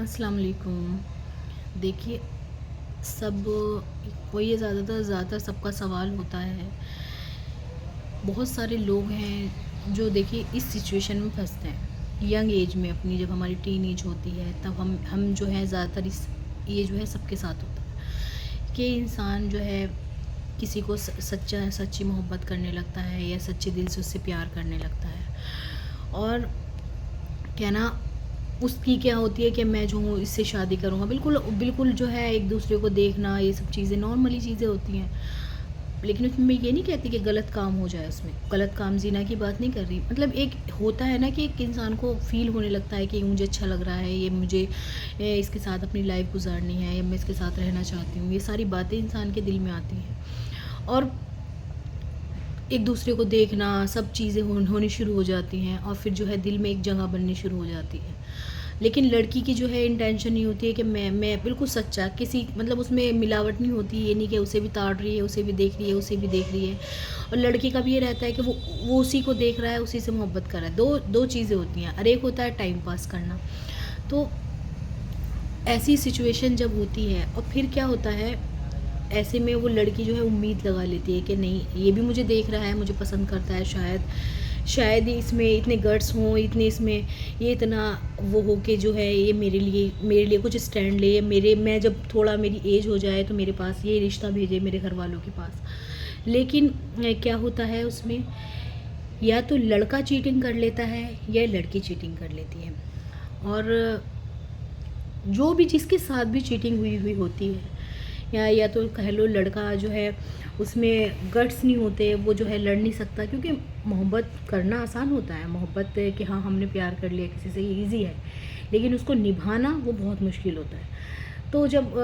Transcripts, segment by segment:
السلام علیکم۔ دیکھیے، سب وہی زیادہ تر سب کا سوال ہوتا ہے۔ بہت سارے لوگ ہیں جو دیکھیے اس سچویشن میں پھنستے ہیں ینگ ایج میں، اپنی جب ہماری ٹین ایج ہوتی ہے تب ہم جو ہے زیادہ تر یہ جو ہے سب کے ساتھ ہوتا ہے کہ انسان جو ہے کسی کو سچی محبت کرنے لگتا ہے یا سچے دل سے اس سے پیار کرنے لگتا ہے، اور کہنا اس کی کیا ہوتی ہے کہ میں جو ہوں اس سے شادی کروں گا، بالکل جو ہے ایک دوسرے کو دیکھنا، یہ سب چیزیں نارملی چیزیں ہوتی ہیں۔ لیکن اس میں یہ نہیں کہتی کہ غلط کام ہو جائے، اس میں غلط کام زنا کی بات نہیں کر رہی، مطلب ایک ہوتا ہے نا کہ ایک انسان کو فیل ہونے لگتا ہے کہ مجھے اچھا لگ رہا ہے، یہ مجھے اس کے ساتھ اپنی لائف گزارنی ہے، یا میں اس کے ساتھ رہنا چاہتی ہوں، یہ ساری باتیں انسان کے دل میں آتی ہیں، اور ایک دوسرے کو دیکھنا، سب چیزیں ہونی شروع ہو جاتی ہیں، اور پھر جو ہے دل میں ایک جگہ بننی شروع ہو جاتی ہے۔ لیکن لڑکی کی جو ہے انٹینشن نہیں ہوتی ہے کہ میں بالکل سچا، کسی مطلب اس میں ملاوٹ نہیں ہوتی، یہ نہیں کہ اسے بھی تاڑ رہی ہے، اسے بھی دیکھ رہی ہے، اسے بھی دیکھ رہی ہے، اور لڑکی کا بھی یہ رہتا ہے کہ وہ اسی کو دیکھ رہا ہے، اسی سے محبت کر رہا ہے۔ دو چیزیں ہوتی ہیں، اور ایک ہوتا ہے ٹائم پاس کرنا۔ تو ایسی سچویشن جب ہوتی ہے، اور پھر کیا ہوتا ہے، ایسے میں وہ لڑکی جو ہے امید لگا لیتی ہے کہ نہیں، یہ بھی مجھے دیکھ رہا ہے، مجھے پسند کرتا ہے، شاید اس میں اتنے گٹس ہوں، اتنے اس میں یہ اتنا وہ ہو کہ جو ہے یہ میرے لیے کچھ اسٹینڈ لے، میں جب تھوڑا میری ایج ہو جائے تو میرے پاس یہ رشتہ بھیجے میرے گھر والوں کے پاس۔ لیکن کیا ہوتا ہے اس میں، یا تو لڑکا چیٹنگ کر لیتا ہے یا لڑکی چیٹنگ کر لیتی ہے، اور جو بھی جس کے ساتھ بھی چیٹنگ ہوئی ہوتی ہے، یا تو کہہ لو لڑکا جو ہے اس میں گٹس نہیں ہوتے، وہ جو ہے لڑ نہیں سکتا، کیونکہ محبت کرنا آسان ہوتا ہے، محبت کہ ہاں ہم نے پیار کر لیا کسی سے، یہ ایزی ہے، لیکن اس کو نبھانا وہ بہت مشکل ہوتا ہے۔ تو جب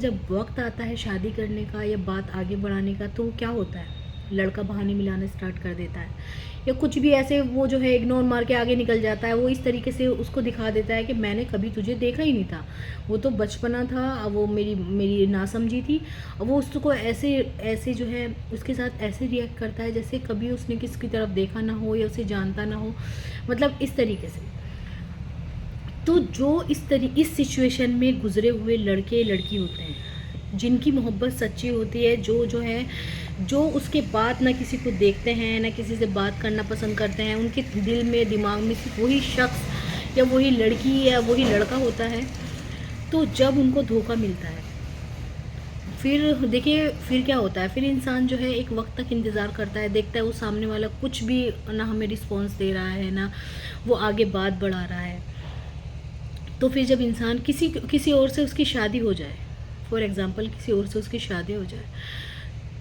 جب وقت آتا ہے شادی کرنے کا یا بات آگے بڑھانے کا، تو کیا ہوتا ہے، لڑکا بہانے ملانا اسٹارٹ کر دیتا ہے، یا کچھ بھی ایسے وہ جو ہے اگنور مار کے آگے نکل جاتا ہے، وہ اس طریقے سے اس کو دکھا دیتا ہے کہ میں نے کبھی تجھے دیکھا ہی نہیں تھا، وہ تو بچپنا تھا، وہ میری ناسمجھی تھی، وہ اس کو ایسے جو ہے اس کے ساتھ ایسے ریئیکٹ کرتا ہے جیسے کبھی اس نے کس کی طرف دیکھا نہ ہو یا اسے جانتا نہ ہو، مطلب اس طریقے سے۔ تو جو اس سچویشن میں گزرے ہوئے لڑکے لڑکی ہوتے ہیں، جن کی محبت سچی ہوتی ہے، جو اس کے بعد نہ کسی کو دیکھتے ہیں، نہ کسی سے بات کرنا پسند کرتے ہیں، ان کے دل میں دماغ میں صرف وہی شخص یا وہی لڑکی یا وہی لڑکا ہوتا ہے، تو جب ان کو دھوکہ ملتا ہے، پھر دیکھیے پھر کیا ہوتا ہے، پھر انسان جو ہے ایک وقت تک انتظار کرتا ہے، دیکھتا ہے وہ سامنے والا کچھ بھی نہ ہمیں رسپانس دے رہا ہے، نہ وہ آگے بات بڑھا رہا ہے، تو پھر جب انسان کسی اور سے اس کی شادی ہو جائے، فار ایگزامپل کسی اور سے اس کی شادی ہو جائے،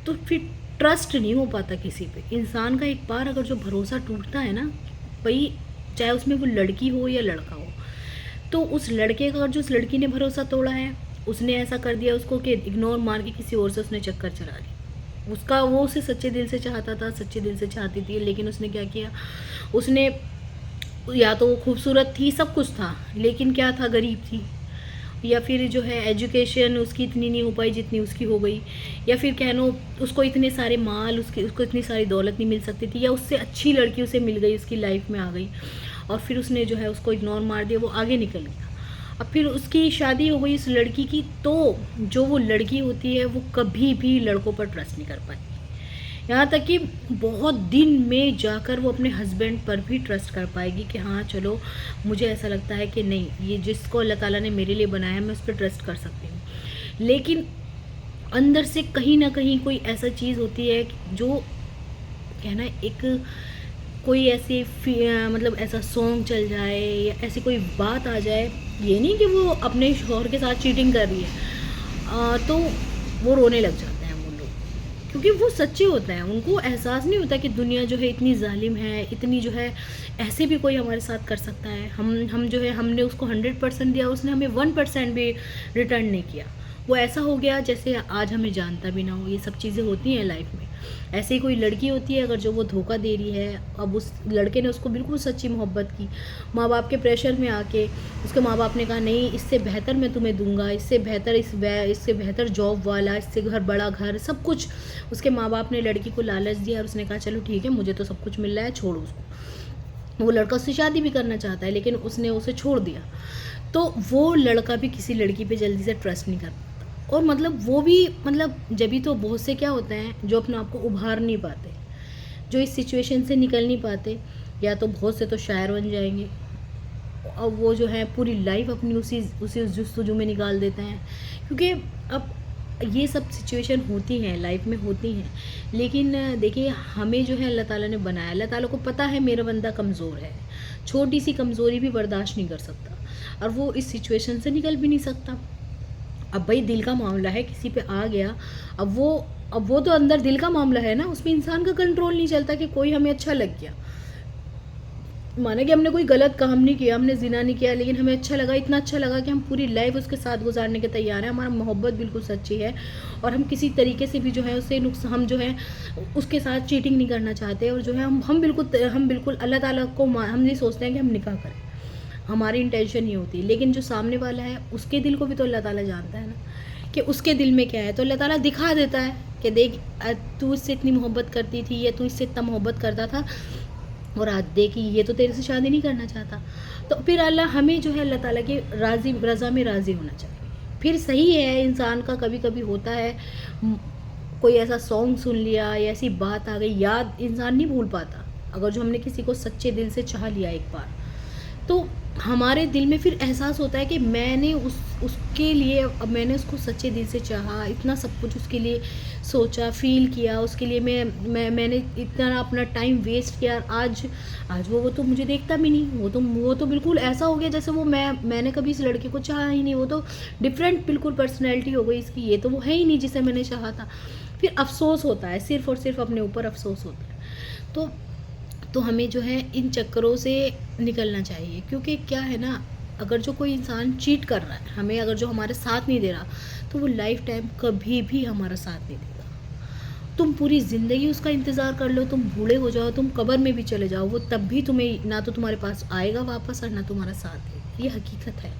تو پھر ٹرسٹ نہیں ہو پاتا کسی پہ، انسان کا ایک بار اگر جو بھروسہ ٹوٹتا ہے نا، بھائی چاہے اس میں وہ لڑکی ہو یا لڑکا ہو، تو اس لڑکے کا جو اس لڑکی نے بھروسہ توڑا ہے، اس نے ایسا کر دیا اس کو کہ اگنور مار کے کسی اور سے اس نے چکر چلا لی، وہ اسے سچے دل سے چاہتا تھا، سچے دل سے چاہتی تھی، لیکن اس نے کیا کیا، اس نے یا تو وہ خوبصورت تھی، سب کچھ تھا، لیکن کیا تھا، غریب تھی، یا پھر جو ہے ایجوکیشن اس کی اتنی نہیں ہو پائی جتنی اس کی ہو گئی، یا پھر کہنو اس کو اتنے سارے مال، اس کو اتنی ساری دولت نہیں مل سکتی تھی، یا اس سے اچھی لڑکی اسے مل گئی، اس کی لائف میں آ گئی، اور پھر اس نے جو ہے اس کو اگنور مار دیا، وہ آگے نکل گیا، اب پھر اس کی شادی ہو گئی اس لڑکی کی، تو جو وہ لڑکی ہوتی ہے وہ کبھی بھی لڑکوں پر ٹرسٹ نہیں کر پاتی، یہاں تک کہ بہت دن میں جا کر وہ اپنے ہسبینڈ پر بھی ٹرسٹ کر پائے گی کہ ہاں چلو مجھے ایسا لگتا ہے کہ نہیں، یہ جس کو اللہ تعالیٰ نے میرے لیے بنایا ہے میں اس پہ ٹرسٹ کر سکتی ہوں، لیکن اندر سے کہیں نہ کہیں کوئی ایسا چیز ہوتی ہے جو کہنا ایک کوئی ایسی مطلب ایسا سانگ چل جائے یا ایسی کوئی بات آ جائے، یہ نہیں کہ وہ اپنے شوہر کے ساتھ چیٹنگ کر رہی ہے، تو وہ رونے لگ جاتے ہیں وہ لوگ، کیونکہ وہ سچے ہوتے ہیں، ان کو احساس نہیں ہوتا کہ دنیا جو ہے اتنی ظالم ہے، اتنی جو ہے ایسے بھی کوئی ہمارے ساتھ کر سکتا ہے، ہم جو ہے ہم نے اس کو 100% دیا، اس نے ہمیں 1% بھی ریٹرن نہیں کیا، وہ ایسا ہو گیا جیسے آج ہمیں جانتا بھی نہ ہو، یہ سب چیزیں ہوتی ہیں لائف میں۔ ایسے ہی کوئی لڑکی ہوتی ہے اگر جو وہ دھوکہ دے رہی ہے، اب اس لڑکے نے اس کو بالکل سچی محبت کی، ماں باپ کے پریشر میں آ کے اس کے ماں باپ نے کہا نہیں، اس سے بہتر میں تمہیں دوں گا، اس سے بہتر جاب والا، اس سے بڑا گھر، سب کچھ اس کے ماں باپ نے لڑکی کو لالچ دیا، اور اس نے کہا چلو ٹھیک ہے، مجھے تو سب کچھ مل رہا ہے، چھوڑو اس کو، وہ لڑکا اس سے شادی بھی کرنا چاہتا ہے لیکن اس نے اسے چھوڑ دیا، تو وہ لڑکا بھی کسی لڑکی پہ جلدی سے ٹرسٹ نہیں کر پاتا. اور مطلب وہ بھی مطلب جبھی تو بہت سے کیا ہوتے ہیں جو اپنے آپ کو ابھار نہیں پاتے, جو اس سچویشن سے نکل نہیں پاتے, یا تو بہت سے تو شاعر بن جائیں گے اور وہ جو ہے پوری لائف اپنی اسی جستجو میں نکال دیتے ہیں, کیونکہ اب یہ سب سچویشن ہوتی ہیں لائف میں ہوتی ہیں. لیکن دیکھیے ہمیں جو ہے اللہ تعالیٰ نے بنایا, اللہ تعالیٰ کو پتہ ہے میرا بندہ کمزور ہے, چھوٹی سی کمزوری بھی برداشت نہیں کر سکتا اور وہ اس سچویشن سے نکل بھی نہیں سکتا. اب بھائی دل کا معاملہ ہے, کسی پہ آ گیا, اب وہ تو اندر دل کا معاملہ ہے نا, اس پہ انسان کا کنٹرول نہیں چلتا کہ کوئی ہمیں اچھا لگ گیا, مانا کہ ہم نے کوئی غلط کام نہیں کیا, ہم نے زنا نہیں کیا, لیکن ہمیں اچھا لگا, اتنا اچھا لگا کہ ہم پوری لائف اس کے ساتھ گزارنے کے تیار ہیں, ہمارا محبت بالکل سچی ہے اور ہم کسی طریقے سے بھی جو ہے اسے ہم جو ہے اس کے ساتھ چیٹنگ نہیں کرنا چاہتے, اور جو ہے ہم بالکل اللہ تعالیٰ کو ہم یہ سوچتے ہیں کہ ہم نکاح کریں, ہماری انٹینشن یہ ہوتی ہے. لیکن جو سامنے والا ہے اس کے دل کو بھی تو اللہ تعالیٰ جانتا ہے نا کہ اس کے دل میں کیا ہے, تو اللہ تعالیٰ دکھا دیتا ہے کہ دیکھ تو اس سے اتنی محبت کرتی تھی یا تو اس سے اتنا محبت کرتا تھا اور آج دیکھ یہ تو تیرے سے شادی نہیں کرنا چاہتا. تو پھر اللہ ہمیں جو ہے اللہ تعالیٰ کی رضا میں راضی ہونا چاہیے. پھر صحیح ہے انسان کا کبھی کبھی ہوتا ہے کوئی ایسا سانگ سن لیا یا ایسی بات آ گئی, یاد انسان نہیں بھول پاتا. اگر جو ہم نے کسی کو سچے دل سے چاہ لیا ایک بار, تو ہمارے دل میں پھر احساس ہوتا ہے کہ میں نے اس کے لیے, اب میں نے اس کو سچے دل سے چاہا, اتنا سب کچھ اس کے لیے سوچا, فیل کیا, اس کے لیے میں نے اتنا اپنا ٹائم ویسٹ کیا, آج وہ تو مجھے دیکھتا بھی نہیں, وہ تو بالکل ایسا ہو گیا جیسے وہ میں نے کبھی اس لڑکے کو چاہا ہی نہیں, وہ تو ڈفرینٹ بالکل پرسنالٹی ہو گئی اس کی, یہ تو وہ ہے ہی نہیں جسے میں نے چاہا تھا. پھر افسوس ہوتا ہے, صرف اور صرف اپنے اوپر افسوس ہوتا ہے. تو ہمیں جو ہے ان چکروں سے نکلنا چاہیے, کیونکہ کیا ہے نا, اگر جو کوئی انسان چیٹ کر رہا ہے ہمیں, اگر جو ہمارے ساتھ نہیں دے رہا, تو وہ لائف ٹائم کبھی بھی ہمارا ساتھ نہیں دے گا. تم پوری زندگی اس کا انتظار کر لو, تم بوڑھے ہو جاؤ, تم قبر میں بھی چلے جاؤ, وہ تب بھی تمہیں نہ تو تمہارے پاس آئے گا واپس اور نہ تمہارا ساتھ دے گا, یہ حقیقت ہے.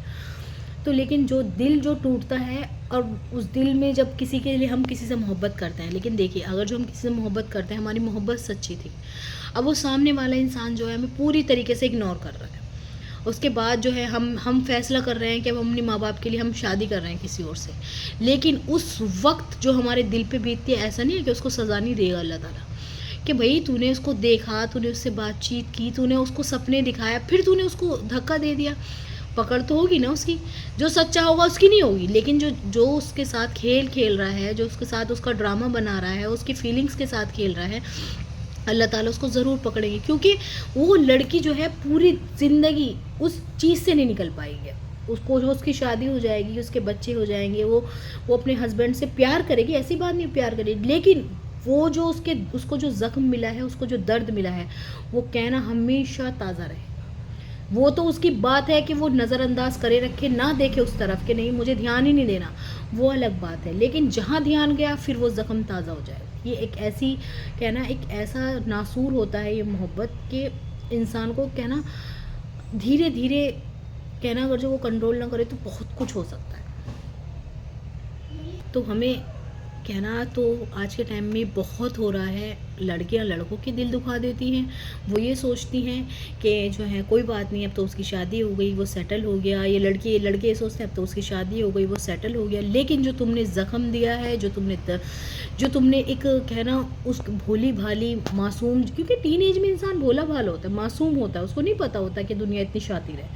تو لیکن جو دل جو ٹوٹتا ہے, اور اس دل میں جب کسی کے لیے ہم کسی سے محبت کرتے ہیں, لیکن دیکھیے اگر جو ہم کسی سے محبت کرتے ہیں, ہماری محبت سچی تھی, اب وہ سامنے والا انسان جو ہے ہمیں پوری طریقے سے اگنور کر رہا ہے, اس کے بعد جو ہے ہم فیصلہ کر رہے ہیں کہ اب ہم اپنے ماں باپ کے لیے ہم شادی کر رہے ہیں کسی اور سے, لیکن اس وقت جو ہمارے دل پہ بیتتی ہے, ایسا نہیں ہے کہ اس کو سزا نہیں دے گا اللہ تعالیٰ کہ بھائی تو نے اس کو دیکھا, تو نے اس سے بات چیت کی, تو نے اس کو سپنے دکھایا, پھر تو نے اس کو دھکا دے دیا, پکڑ تو ہوگی نا اس کی, جو سچا ہوگا اس کی نہیں ہوگی, لیکن جو اس کے ساتھ کھیل رہا ہے, جو اس کے ساتھ اس کا ڈرامہ بنا رہا ہے, اس کی فیلنگز کے ساتھ کھیل رہا ہے, اللہ تعالیٰ اس کو ضرور پکڑیں گے, کیونکہ وہ لڑکی جو ہے پوری زندگی اس چیز سے نہیں نکل پائے گی. اس کو جو اس کی شادی ہو جائے گی, اس کے بچے ہو جائیں گے, وہ اپنے ہسبینڈ سے پیار کرے گی, ایسی بات نہیں پیار کرے گی, لیکن وہ جو اس کو جو زخم ملا ہے, اس کو جو درد ملا ہے, وہ کہنا ہمیشہ تازہ رہے گا. وہ تو اس کی بات ہے کہ وہ نظر انداز کرے رکھے, نہ دیکھے اس طرف کہ نہیں مجھے دھیان ہی نہیں دینا, وہ الگ بات ہے, لیکن جہاں دھیان گیا پھر وہ زخم تازہ ہو جائے گا. یہ ایک ایسی کہنا, ایک ایسا ناسور ہوتا ہے یہ محبت کہ انسان کو کہنا دھیرے دھیرے کہنا, اگر جو وہ کنٹرول نہ کرے تو بہت کچھ ہو سکتا ہے. تو ہمیں کہنا تو آج کے ٹائم میں بہت ہو رہا ہے, لڑکیاں لڑکوں کے دل دکھا دیتی ہیں, وہ یہ سوچتی ہیں کہ جو ہے کوئی بات نہیں, اب تو اس کی شادی ہو گئی, وہ سیٹل ہو گیا, یہ لڑکے یہ سوچتے ہیں اب تو اس کی شادی ہو گئی, وہ سیٹل ہو گیا, لیکن جو تم نے زخم دیا ہے, جو تم نے ایک کہنا اس بھولی بھالی معصوم, کیونکہ ٹین ایج میں انسان بھولا بھالا ہوتا ہے, معصوم ہوتا ہے, اس کو نہیں پتہ ہوتا کہ دنیا اتنی شاطر ہے,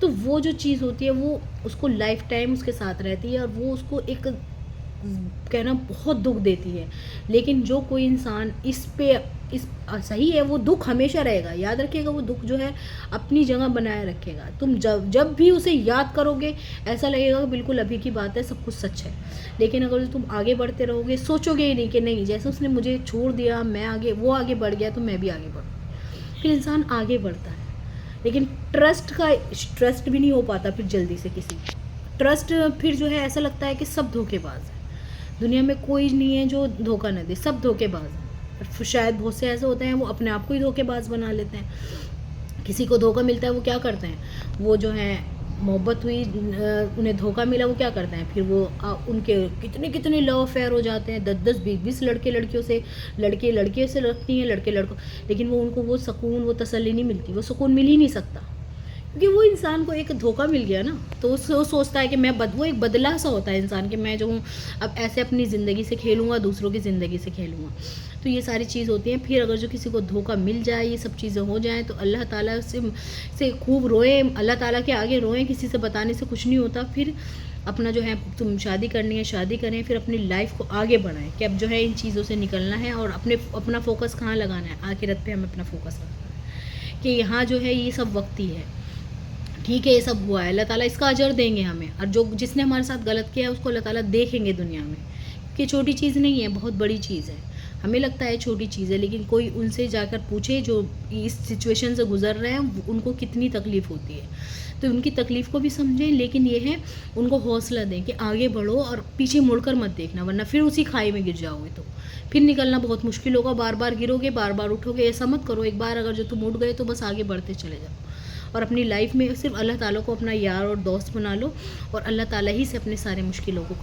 تو وہ جو چیز ہوتی ہے وہ اس کو لائف ٹائم اس کے ساتھ رہتی ہے, اور وہ اس کو ایک کہنا بہت دکھ دیتی ہے. لیکن جو کوئی انسان اس صحیح ہے, وہ دکھ ہمیشہ رہے گا, یاد رکھے گا, وہ دکھ جو ہے اپنی جگہ بنائے رکھے گا. تم جب بھی اسے یاد کرو گے ایسا لگے گا کہ بالکل ابھی کی بات ہے, سب کچھ سچ ہے. لیکن اگر تم آگے بڑھتے رہو گے, سوچو گے ہی نہیں کہ نہیں جیسے اس نے مجھے چھوڑ دیا, وہ آگے بڑھ گیا تو میں بھی آگے بڑھوں, پھر انسان آگے بڑھتا ہے. لیکن ٹرسٹ بھی نہیں ہو پاتا پھر جلدی سے کسی. ٹرسٹ پھر جو ہے ایسا لگتا ہے کہ سب دھوکے باز ہیں, دنیا میں کوئی نہیں ہے جو دھوکہ نہ دے, سب دھوکے باز ہیں. شاید بہت سے ایسے ہوتے ہیں وہ اپنے آپ کو ہی دھوکے باز بنا لیتے ہیں. کسی کو دھوکہ ملتا ہے وہ کیا کرتے ہیں, وہ جو ہے محبت ہوئی, انہیں دھوکہ ملا, وہ کیا کرتے ہیں پھر وہ ان کے کتنے لو افیئر ہو جاتے ہیں, 10 20 لڑکیوں سے, لڑکے سے رکھتی ہیں, لڑکوں, لیکن وہ ان کو وہ سکون, وہ تسلی نہیں ملتی, وہ سکون مل ہی نہیں سکتا, کیونکہ وہ انسان کو ایک دھوکہ مل گیا نا، تو وہ سوچتا ہے کہ میں وہ ایک بدلہ سا ہوتا ہے انسان کہ میں جو ہوں اب ایسے اپنی زندگی سے کھیلوں گا، دوسروں کی زندگی سے کھیلوں گا. تو یہ ساری چیز ہوتی ہیں. پھر اگر جو کسی کو دھوکہ مل جائے، یہ سب چیزیں ہو جائیں، تو اللہ تعالیٰ سے خوب روئیں، اللہ تعالیٰ کے آگے روئیں. کسی سے بتانے سے کچھ نہیں ہوتا. پھر اپنا جو ہے تم شادی کرنی ہے شادی کریں، پھر اپنی لائف کو آگے بڑھائیں کہ اب جو ہے ان چیزوں سے نکلنا ہے اور اپنا فوکس کہاں لگانا ہے، آخرت پہ ہمیں اپنا فوکس لگانا ہے کہ یہاں جو ہے یہ سب وقتی ہے. ٹھیک ہے یہ سب ہوا ہے، اللہ تعالیٰ اس کا اجر دیں گے ہمیں، اور جس نے ہمارے ساتھ غلط کیا ہے اس کو اللہ تعالیٰ دیکھیں گے دنیا میں، کہ چھوٹی چیز نہیں ہے، بہت بڑی چیز ہے. ہمیں لگتا ہے چھوٹی چیز ہے، لیکن کوئی ان سے جا کر پوچھے جو اس سچویشن سے گزر رہے ہیں ان کو کتنی تکلیف ہوتی ہے. تو ان کی تکلیف کو بھی سمجھیں، لیکن یہ ہے ان کو حوصلہ دیں کہ آگے بڑھو اور پیچھے مڑ کر مت دیکھنا، ورنہ پھر اسی کھائی میں گر جاؤ گے تو پھر نکلنا بہت مشکل ہوگا. بار بار گرو گے، بار بار اٹھو گے. ایسا مت کرو، ایک بار اگر جو تم اٹھ گئے تو بس آگے بڑھتے چلے جاؤ، اور اپنی لائف میں صرف اللہ تعالیٰ کو اپنا یار اور دوست بنا لو، اور اللہ تعالیٰ ہی سے اپنے سارے مشکلوں کو